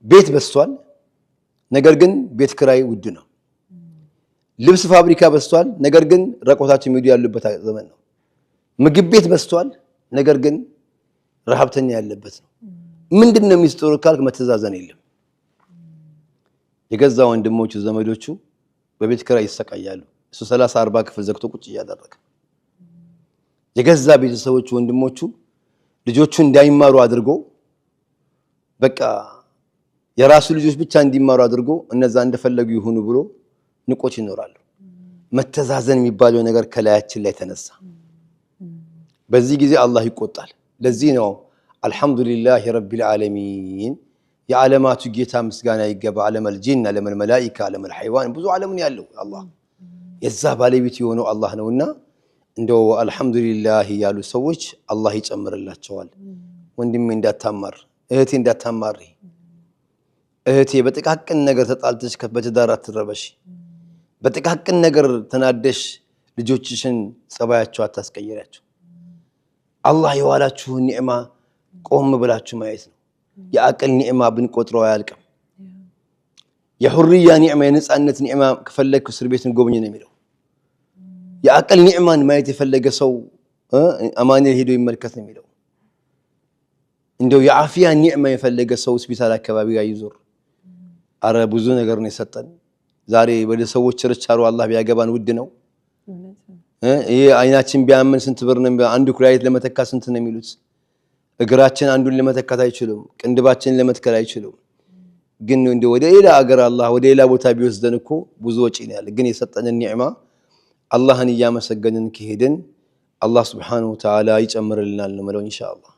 ቤት በስቷል ነገር ግን ቤት ክራይ ውድ ነው ልብስ ፋብሪካ በስቷል ነገር ግን ረቆታቸው የሚዱ ያሉበት ዘመን ነው ምግብ ቤት በስቷል ነገር ግን ረሃብተኛ ያለበት ነው ምንድነው ሚስጥሩ ካልክ መተዛዘን የለም የገዛ ወንድሞቹ ዘመዶቹ በቤት ክራይ ይሰቃያሉ እሱ 30 40 ክፍል ዘግቶ ቁጭ ያደረገ የገዛ ቤተሰቦቹ ወንድሞቹ ልጆቹ እንዳይማሩ አድርጎ በቃ የራሱ ልጆች ብቻ እንዲማሩ አድርጎ እነዛ እንደፈለጉ ይሁኑ ብሎ ንቆች ይኖራሉ መተዛዘን የሚባለው ነገር ከላያችን ላይ ተነሳ በዚህ ጊዜ አላህ ይቆጣል ለዚህ ነው አልহামዱሊላሂ ረቢል ዓለሚን የዓለማቱ ጌታ ምስጋና ይገባ ዓለመል ጂን ዓለመል መላኢካ ዓለመል ሐይዋን ብዙ ዓለምን ያለው አላህ የዛ ባለቤት የሆነው አላህ ነውና እንደው አልহামዱሊላሂ ያሉ ሰዎች አላህ ይጨምርላቸዋል ወንድሜ እንዳታማር እህቴ እንዳታማሪ እህቴ በጥቃቅን ነገር ተጣልተሽ በትዳር አትረበሽ በጥቃቅን ነገር ተናደሽ ልጆችሽን ጸባያቸው አታስቀይራቸው አላህ የዋላችሁ ኒዕማ ቆም ብላችሁ ማየት ነው የአቅል ኒዕማ ብንቆጥረው አያልቅም የሁርያ ኒዕማ የነጻነት ኒዕማ ከፈለክ እስር ቤትን ጎብኝ ነው የሚለው የአቅል ኒዕማን ማየት የፈለገ ሰው አማኑኤል ሄዶ ይመልከት ነው የሚለው እንደው የአፊያ ኒዕማ የፈለገ ሰው ሆስፒታል አካባቢ ጋር ይዞር አረ ብዙ ነገር ነው የሰጠን ዛሬ ወደ ሰዎች ርቻሩ አላህ ቢያገባን ውድ ነው ይሄ አይናችን ቢያመን ስንት ብር ነው አንዱ ኩላሊት ለመተካ ስንት ነው የሚሉት እግራችን አንዱን ለመተካት አይችሉም ቅንድባችን ለመትከል አይችሉም ግን እንደ ወደ ሌላ አገር አላህ ወደ ሌላ ቦታ ቢወስደን እኮ ብዙ ወጪ ነው ያለ ግን የሰጠን ኒዕማ አላህን ያመሰገንን ከሄድን አላህ Subhanahu Wa Ta'ala ይጨምርልናል ነው ማለት ኢንሻአላህ